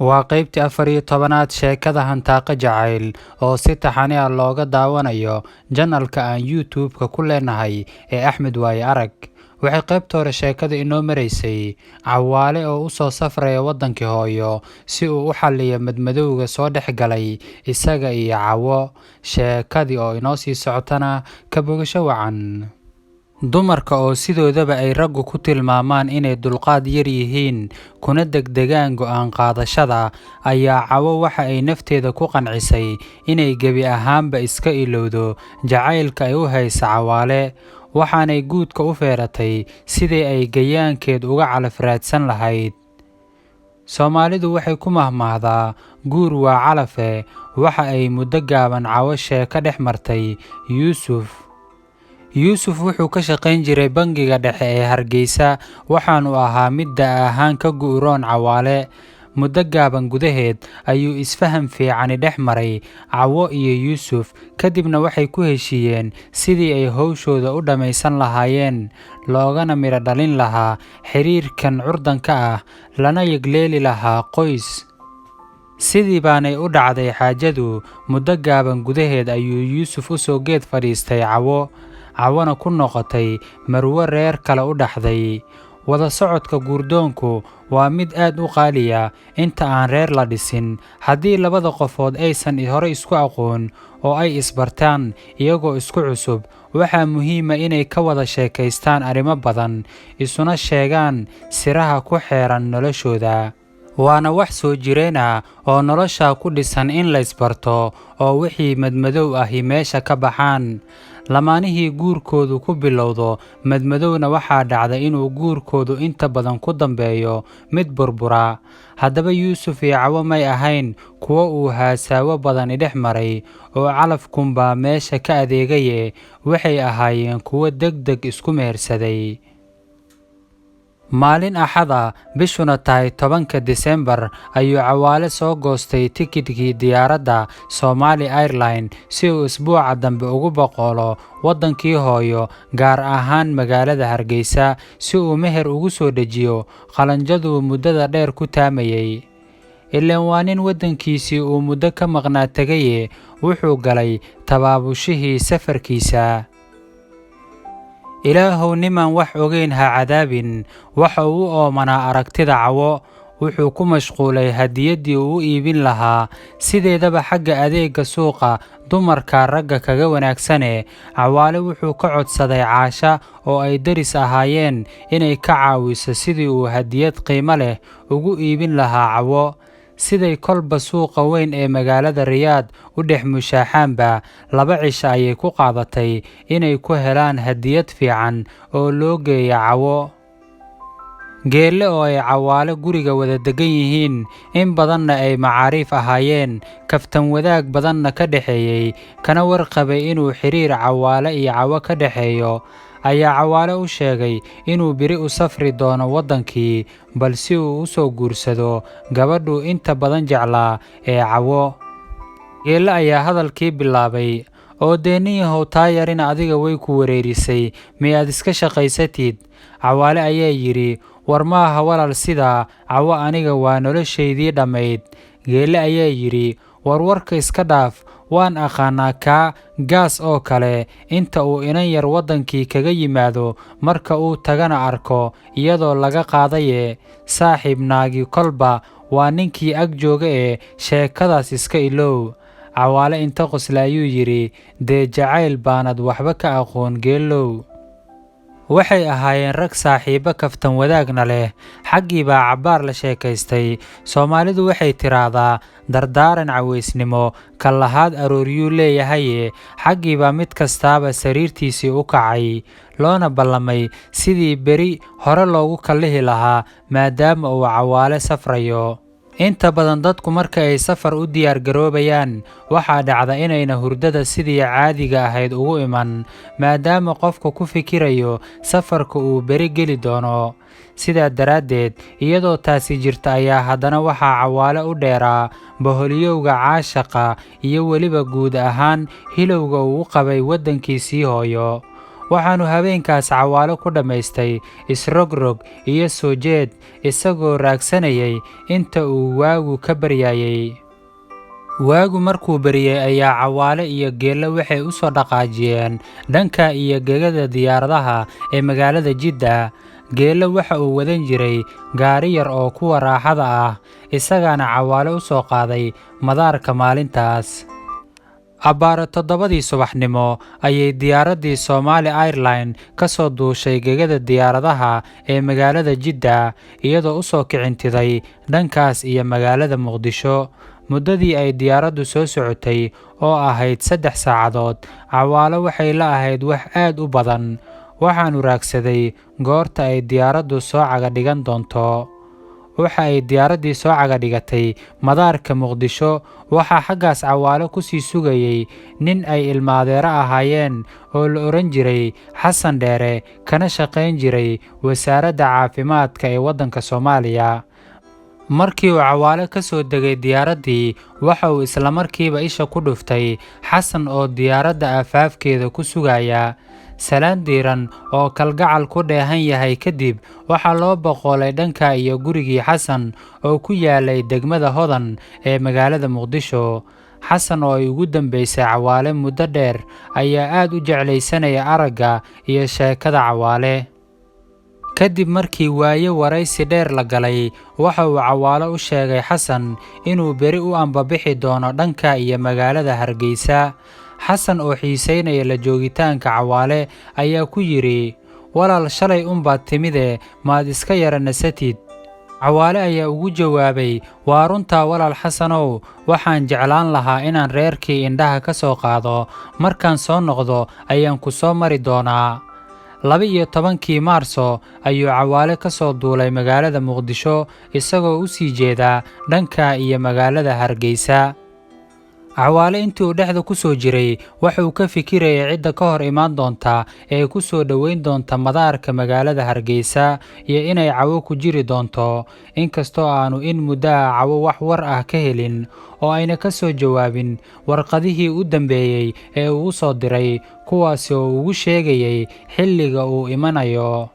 waa qaybtii 14aad sheekada Hantaaqa Jacayl oo si taxane ah looga daawanayo janalka aan YouTube-ka ku leenahay ee Axmed Waaye Arag. Waxay qaybta hore sheekada inoo maraysay Cawaale oo u soo safraya wadankii hooyo si uu u xalliyo madmadowga soo dhex galay isaga iyo Cawo. Sheekadii oo inoo sii socotana ka bogasho wacan. Dumarka oo sidoodaba ay raggu ku tilmaamaan inay dulqaad yar yihiin kuna degdegaan go'aan qaadashada ayaa Cawo waxa ay nafteeda ku qancisay inay gebi ahaanba iska ilowdo jacaylka ay u hayso Cawaale, waxaanay guudka u feeratay sidii ay gayaankeed uga calaf raadsan lahayd. Soomaalidu waxay ku mahmaahdaa guur waa calafe. Waxa ay muddo gaaban Cawo sheeko dhex martay Yuusuf wuxuu ka shaqayn jiray bangiga dhexe ee Hargeysa, waxaanu ahaa mid da' ahaan ka guuroon Cawaale. Muddo gaaban gudaheed ayuu isfaham fiicani dhex maray Cawo iyo Yuusuf, kadibna waxay ku heshiiyeen sidii ay hawshooda u dhammaysan lahaayeen, loogana midho dhalin lahaa xiriirkan curdanka ah, lana yegleeli lahaa qoys. Sidii baanay u dhacday xaajadu. Muddo gaaban gudaheed ayuu Yuusuf u soo geed fadhiistay Cawona ku noqotay marwo reer kale u dhaxday. Wada socodka guurdoonku waa mid aad u qaaliya inta aan reer la dhisin. Haddii labada qofood aysan hore isku aqoon oo ay isbartaan iyagoo isku cusub, waxaa muhiima inay ka wada sheekaystaan arrimo badan, isuna sheegaan siraha ku xeeran noloshooda. Waana wax soo jireen ah oo nolosha ku dhisan in la isbarto oo wixii madmadow ahi meesha ka baxaan. Lamaanihii guurkoodu ku bilowdo madmadowna waxaa dhacda inuu guurkoodu inta badan ku dambeeyo mid burbura. Haddaba Yuusuf iyo Cawo may ahayn kuwo uu haasaawo badani dhex maray oo calafkunbaa meesha ka adeegaye, waxay ahaayeen kuwo degdeg isku mehersaday. Maalin Axada, bishuna tahay 10 Diseembar, ayuu Cawaale soo goostay tikidhkii diyaaradda Somali Airline si uu isbuuca dambe ugu boqolo wadankii hooyo, gaar ahaan magaalada Hargeysa, si uu meher ugu soo dejiyo qalanjaduu muddada dheer ku taamayay. Ileen waa nin wadankiisii uu muddo ka maqnaa tegaye, wuxuu galay tabaabushihii safarkiisa. Ilaahow nimaan wax ogeyn ha cadaabin. Waxa uu oomanaa aragtida Cawo. Wuxuu ku mashquulay hadiyaddii uu u iibin lahaa. Sideedaba xagga adeegga suuqa dumarka ragga kaga wanaagsane, Cawaale wuxuu ka codsaday Caasha oo ay daris ahaayeen inay ka caawiso sidii uu hadiyad qiimo leh ugu iibin lahaa Cawo. Siday kolba suuqa weyn ee magaalada Riyaad u dhex mushaaxaanba, 2 cisho ayay ku qaadatay inay ku helaan hadiyad fiican oo loo geeyo Cawo. Geelle oo ay Cawaale guriga wada degan yihiin, in badanna ay macaariif ahaayeen, kaftan wadaag badanna ka dhexeeyay, kana warqabay inuu xiriir Cawaale iyo Cawo ka dhexeeyo, ayaa Cawaale u sheegay inuu biri u safri doono wadankii, balse uu u soo guursado gabadhuu inta badan jeclaa ee Cawo. Geelle ayaa hadalkii bilaabay, oo deeniyahow taa yarina adiga way ku wareerisay, miyaad iska shaqaysatid? Cawaale ayaa yidhi, war maaha walaal sidaa, Cawo aniga waa noloshaydii dhammayd. Geelle ayaa yidhi, warwarka iska dhaaf, waan aqaanaa kaa gaas oo kale. Inta uu inan yar wadankii kaga yimaado, marka uu tagana arko iyadoo laga qaadaye, saaxiib naagi kolba waa ninkii ag jooga ee sheekadaas iska ilow. Cawaale inta qosla ayuu yidhi, dee jacayl baanad waxba ka aqoon Geelow. Waxay ahaayeen rag saaxiibo kaftan wadaagna leh. Xaggii baa cabbaar la sheekaystay. Soomaalidu waxay tiraahdaa dardaaran cawaysnimo ka lahaad arooryuu leeyahaye. Xaggii baa mid kastaaba sariirtiisii u kacay, loona ballamay sidii beri hore loogu kallihi lahaa maadaama uu Cawaale safrayo. Inta badan dadku marka ay safar u diyaar garoobayaan, waxaa dhacda inayna hurdada sidii caadiga ahayd ugu iman, maadaama qofku ku fikirayo safarka uu beri geli doono. Sidaa daraaddeed, iyadoo taasi jirta ayaa haddana waxaa Cawaale u dheeraa boholyowga caashaqa iyo weliba guud ahaan hilowga uu qabay wadankiisii hooyo. waxaanu habeenkaas Cawaale ku dhammaystay isrogrog iyo soo jeed isagoo raagsanayay inta uu waagu ka baryayay. Waagu markuu baryay ayaa Cawaale iyo Geelle waxay u soo dhaqaajiyeen dhanka iyo gegada diyaaradaha ee magaalada Jidda. Geelle waxa uu wadan jiray gaari yar oo kuwa raaxada ah, isagaana Cawaale u soo qaaday madaarka maalintaas. Abbaaro 7 subaxnimo ayay diyaaraddii Somali Airline ka soo duushay gegada diyaaradaha ee magaalada Jidda, iyadoo u soo kicintiday dhankaas iyo magaalada Muqdisho. Muddadii ay diyaaraddu soo socotay oo ahayd 3 saacadood, Cawaale waxay la ahayd wax aad u badan. Waxaanu raagsaday goorta ay diyaaraddu soo caga dhigan doonto. Waxa ay diyaaraddii soo caga dhigatay madaarka Muqdisho. Waxaa xaggaas Cawaale ku sii sugayay nin ay ilmaadeero ahaayeen oo la oran jiray Xasan Dheere, kana shaqayn jiray wasaaradda caafimaadka ee waddanka Soomaaliya. Markii uu Cawaale ka soo degay diyaaraddii, waxa uu isla markiiba isha ku dhuftay Xasan oo diyaaradda afaafkeeda ku sugaya. Salaan diiran oo kalgacal ku dheehan yahay kadib, waxaa loo boqolay dhanka iyo gurigii Xasan oo ku yaalay degmada Hodan ee magaalada Muqdisho. Xasan oo ay ugu dambeysay Cawaale muddo dheer ayaa aad u jeclaysanaya aragga iyo sheekada Cawaale. Kadib markii waaye waraysi dheer la galay, waxa uu Cawaale u sheegay Xasan inuu beri u ambabixi doono dhanka iyo magaalada Hargeysa. Xasan oo xiiseynaya la joogitaanka Cawaale ayaa ku yiri, walaal shalay baad timide maad iska yara nasatid. Cawaale ayaa ugu jawaabay, waa runtaa walaal Xasanow, waxaan jeclaan lahaa inaan reerkii indhaha ka soo qaado, markaan soo noqdo ayaan ku soo mari doonaa. 12 Maarso ayuu Cawaale ka soo duulay magaalada Muqdisho isagoo u sii jeeda dhanka iyo magaalada Hargeysa. Cawaale intii uu dhexda ku soo jiray waxa uu ka fikirayay cidda ka hor imaan doonta ee ku soo dhoweyn doonta madaarka magaalada Hargeysa iyo inay Cawo ku jiri doonto, inkastoo aanu in muddo Cawo wax war ah ka helin oo ayna ka soo jawaabin warqadihii u dambeeyay ee uu soo diray, kuwaasi oo ugu sheegayay xilliga uu imanayo.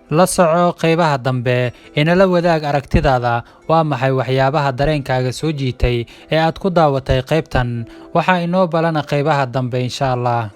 La soco qaybaha dambe, inala wadaag aragtidaada. Waa maxay waxyaabaha dareenkaaga soo jiitay ee aad ku daawatay qaybtan? Waxaa inoo balana qaybaha dambe insha Allah.